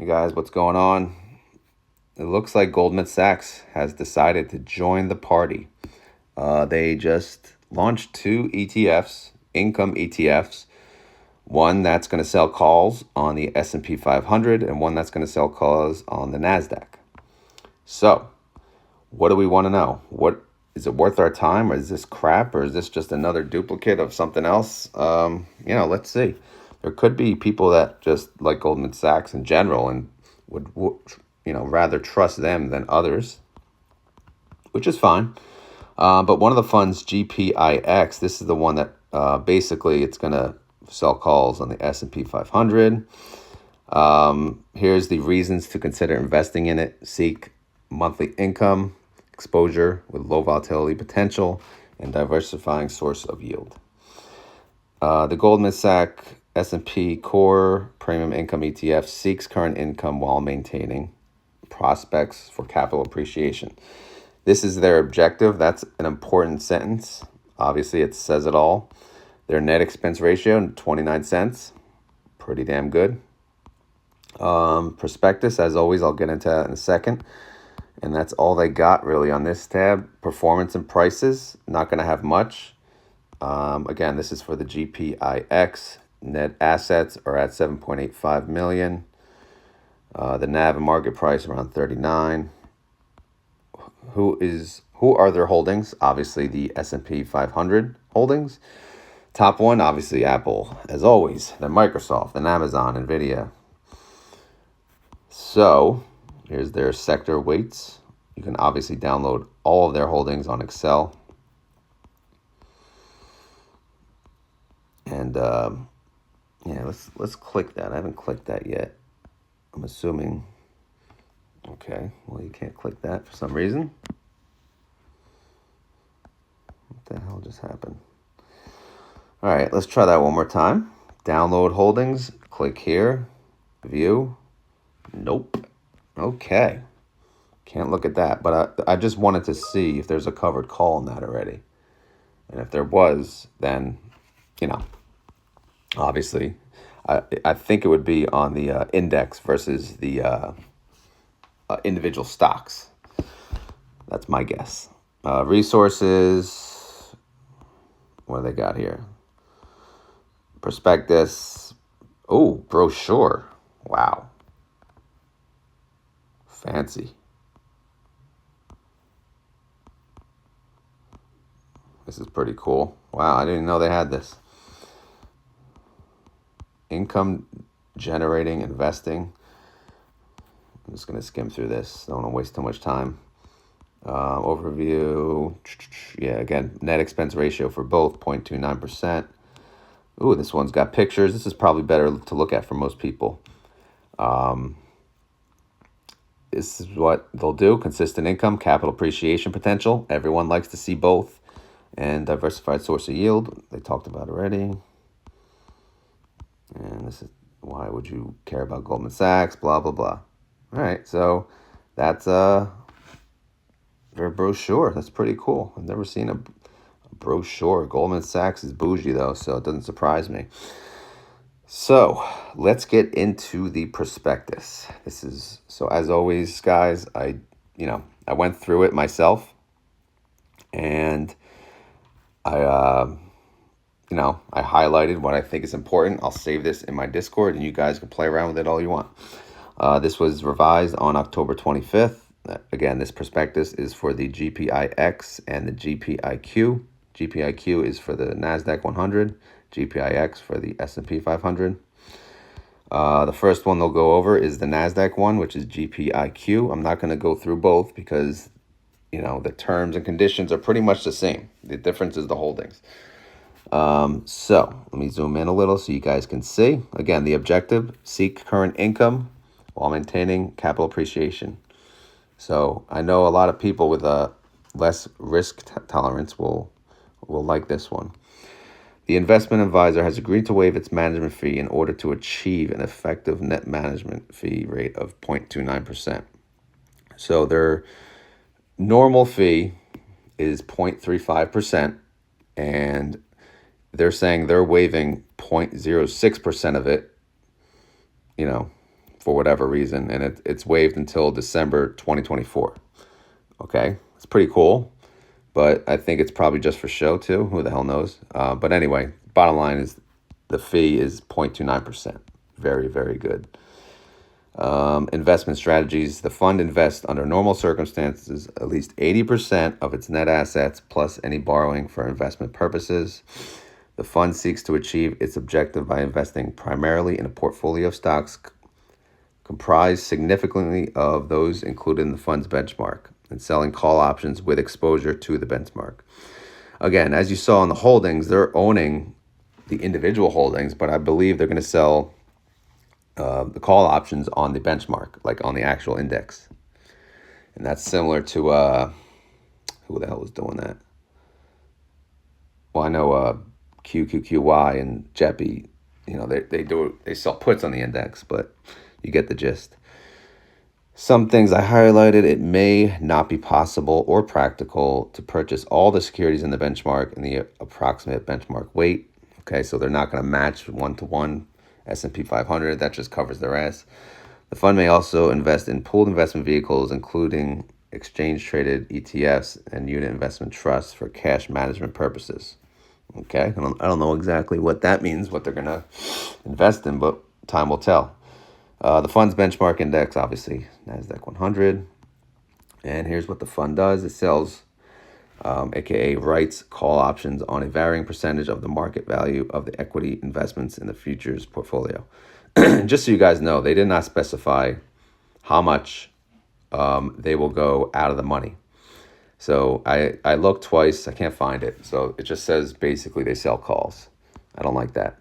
Hey guys, what's going on? It looks like Goldman Sachs has decided to join the party. They just launched two ETFs, income ETFs. One that's going to sell calls on the S&P 500 and one that's going to sell calls on the Nasdaq. So, what do we want to know? What is it worth our time, or is this crap, or is this just another duplicate of something else? Let's see. There could be people that just like Goldman Sachs in general and would rather trust them than others, which is fine. But one of the funds, GPIX, this is the one that basically it's going to sell calls on the S&P 500. Here's the reasons to consider investing in it. Seek monthly income, exposure with low volatility potential, and diversifying source of yield. The Goldman Sachs S&P Core Premium Income ETF seeks current income while maintaining prospects for capital appreciation. This is their objective. That's an important sentence. Obviously, it says it all. Their net expense ratio, 29 cents. Pretty damn good. Prospectus, as always, I'll get into that in a second. And that's all they got really on this tab. Performance and prices, not going to have much. Again, this is for the GPIX. Net assets are at 7.85 million. The NAV and market price around 39. Who are their holdings? Obviously the S&P 500 holdings. Top one, obviously Apple, as always. Then Microsoft, then Amazon, Nvidia. So here's their sector weights. You can obviously download all of their holdings on Excel. And let's click that. I haven't clicked that yet. I'm assuming. Okay, well, you can't click that for some reason. What the hell just happened? All right, let's try that one more time. Download holdings. Click here. View. Nope. Okay. Can't look at that. But I just wanted to see if there's a covered call on that already. And if there was, then, obviously, I think it would be on the index versus the individual stocks. That's my guess. Resources. What do they got here? Prospectus. Oh, brochure. Wow. Fancy. This is pretty cool. Wow, I didn't know they had this. Income generating investing. I'm just going to skim through this. Don't want to waste too much time. Overview. Yeah, again, net expense ratio for both, 0.29%. Ooh, this one's got pictures. This is probably better to look at for most people. This is what they'll do. Consistent income, capital appreciation potential. Everyone likes to see both. And diversified source of yield. They talked about already. And this is why would you care about Goldman Sachs, blah, blah, blah. All right, so that's their brochure. That's pretty cool. I've never seen a brochure. Goldman Sachs is bougie, though, so it doesn't surprise me. So let's get into the prospectus. So as always, guys, I went through it myself, and I highlighted what I think is important. I'll save this in my Discord, and you guys can play around with it all you want. This was revised on October 25th. Again, this prospectus is for the GPIX and the GPIQ. GPIQ is for the Nasdaq 100. GPIX for the S&P 500. The first one they'll go over is the Nasdaq one, which is GPIQ. I'm not going to go through both because, the terms and conditions are pretty much the same. The difference is the holdings. So let me zoom in a little so you guys can see. Again, the objective, seek current income while maintaining capital appreciation. So I know a lot of people with a less risk tolerance will like this one. The investment advisor has agreed to waive its management fee in order to achieve an effective net management fee rate of 0.29%. So their normal fee is 0.35%, and they're saying they're waiving 0.06% of it, for whatever reason, and it's waived until December 2024. Okay, it's pretty cool, but I think it's probably just for show too. Who the hell knows? But anyway, bottom line is the fee is 0.29%. Very, very good. Investment strategies. The fund invests under normal circumstances at least 80% of its net assets plus any borrowing for investment purposes. The fund seeks to achieve its objective by investing primarily in a portfolio of stocks comprised significantly of those included in the fund's benchmark and selling call options with exposure to the benchmark. Again, as you saw in the holdings, they're owning the individual holdings, but I believe they're going to sell the call options on the benchmark, like on the actual index. And that's similar to, who the hell was doing that? Well, I know QQQY and JEPI, they sell puts on the index, but you get the gist. Some things I highlighted: it may not be possible or practical to purchase all the securities in the benchmark in the approximate benchmark weight. Okay, so they're not going to match 1-to-1 S&P 500. That just covers their ass. The fund may also invest in pooled investment vehicles, including exchange-traded ETFs and unit investment trusts for cash management purposes. Okay, I don't know exactly what that means, what they're going to invest in, but time will tell. The fund's benchmark index, obviously, NASDAQ 100. And here's what the fund does. It sells, aka writes, call options on a varying percentage of the market value of the equity investments in the futures portfolio. Just so you guys know, they did not specify how much they will go out of the money. So I looked twice. I can't find it. So it just says basically they sell calls. I don't like that.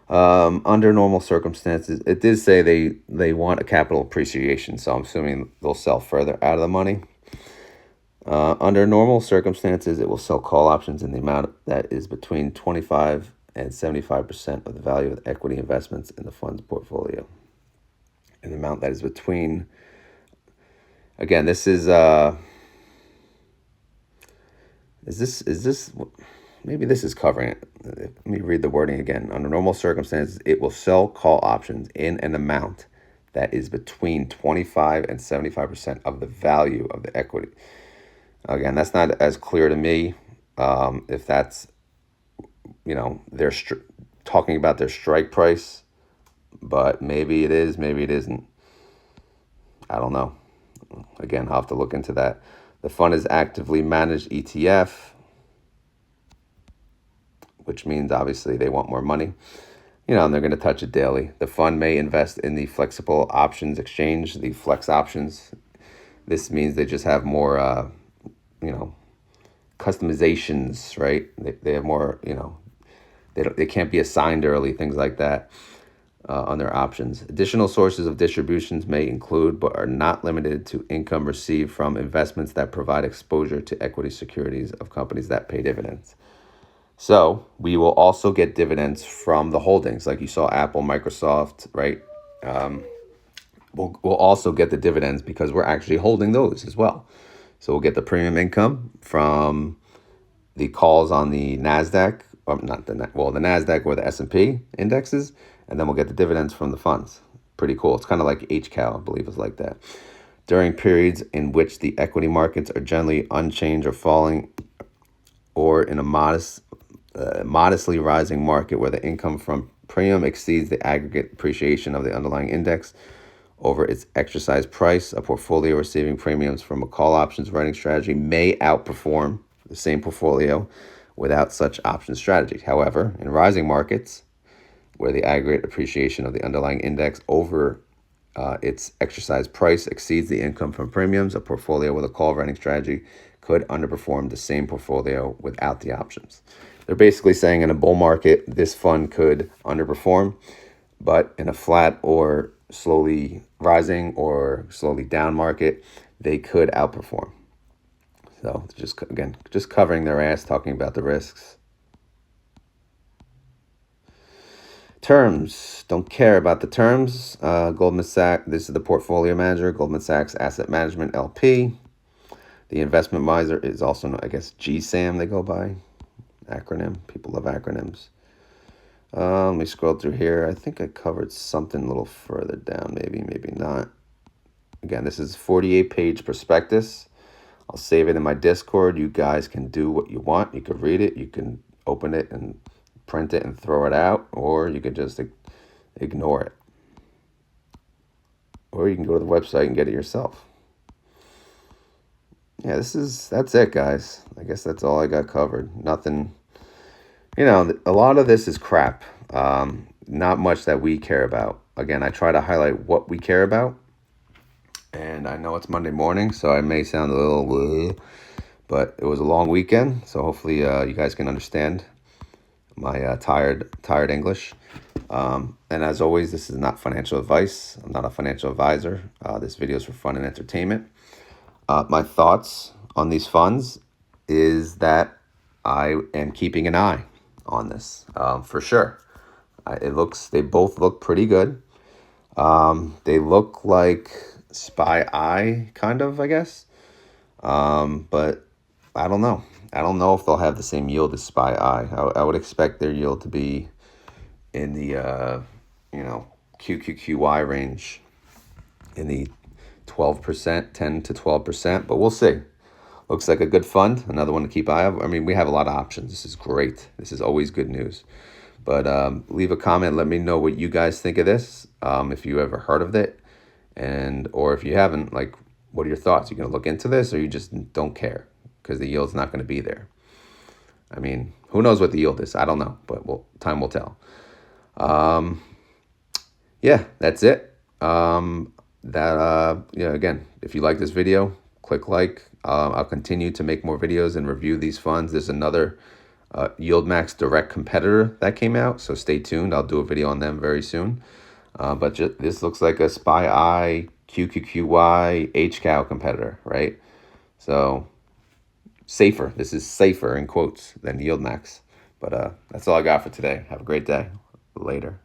Under normal circumstances, it did say they want a capital appreciation, so I'm assuming they'll sell further out of the money. Under normal circumstances, it will sell call options in the amount that is between 25 and 75% of the value of the equity investments in the fund's portfolio. An amount that is between, again, this is this maybe this is covering it. Let me read the wording again. Under normal circumstances, it will sell call options in an amount that is between 25 and 75% of the value of the equity. Again, that's not as clear to me. If that's, they're talking about their strike price, but maybe it is, maybe it isn't. I don't know. Again, I'll have to look into that. The fund is actively managed ETF, which means obviously they want more money, and they're going to touch it daily. The fund may invest in the flexible options exchange, the flex options. This means they just have more, customizations, right? They have more, they can't be assigned early, things like that on their options. Additional sources of distributions may include, but are not limited to, income received from investments that provide exposure to equity securities of companies that pay dividends. So we will also get dividends from the holdings, like you saw Apple, Microsoft, right? We'll also get the dividends because we're actually holding those as well. So we'll get the premium income from the calls on the NASDAQ, or not the NASDAQ or the S&P indexes, and then we'll get the dividends from the funds. Pretty cool. It's kind of like HCAL, I believe it's like that. During periods in which the equity markets are generally unchanged or falling, or in a modestly rising market where the income from premium exceeds the aggregate appreciation of the underlying index over its exercise price, a portfolio receiving premiums from a call options writing strategy may outperform the same portfolio without such option strategy. However, in rising markets where the aggregate appreciation of the underlying index over its exercise price exceeds the income from premiums, a portfolio with a call writing strategy could underperform the same portfolio without the options. They're basically saying in a bull market, this fund could underperform, but in a flat or slowly rising or slowly down market, they could outperform. So just covering their ass, talking about the risks. Terms, don't care about the terms. Goldman Sachs, this is the portfolio manager, Goldman Sachs Asset Management LP. The investment advisor is also, I guess, GSAM they go by, acronym. People love acronyms. Let me scroll through here. I think I covered something a little further down, maybe not. Again, this is 48-page prospectus. I'll save it in my Discord. You guys can do what you want. You can read it. You can open it and print it and throw it out, or you can just ignore it. Or you can go to the website and get it yourself. Yeah, that's it, guys. I guess that's all I got covered. Nothing, a lot of this is crap. Not much that we care about. Again, I try to highlight what we care about. And I know it's Monday morning, so I may sound a little, but it was a long weekend. So hopefully you guys can understand my tired English. And as always, this is not financial advice. I'm not a financial advisor. This video is for fun and entertainment. My thoughts on these funds is that I am keeping an eye on this for sure. They both look pretty good. They look like SPY kind of, I guess. But I don't know. I don't know if they'll have the same yield as SPY. I would expect their yield to be in the QQQY range, in the 12%, 10 to 12%, but we'll see. Looks like a good fund, another one to keep eye on. I mean, we have a lot of options. This is great. This is always good news. But leave a comment. Let me know what you guys think of this. If you ever heard of it, or if you haven't, like, what are your thoughts? You gonna look into this, or you just don't care because the yield's not going to be there? I mean, who knows what the yield is? I don't know, but time will tell. Yeah, that's it. Again, if you like this video, click like. I'll continue to make more videos and review these funds. There's another YieldMax direct competitor that came out, so stay tuned. I'll do a video on them very soon. But this looks like a SPY, QQQY, HCOW competitor, right? So safer. This is safer in quotes than YieldMax. But that's all I got for today. Have a great day. Later.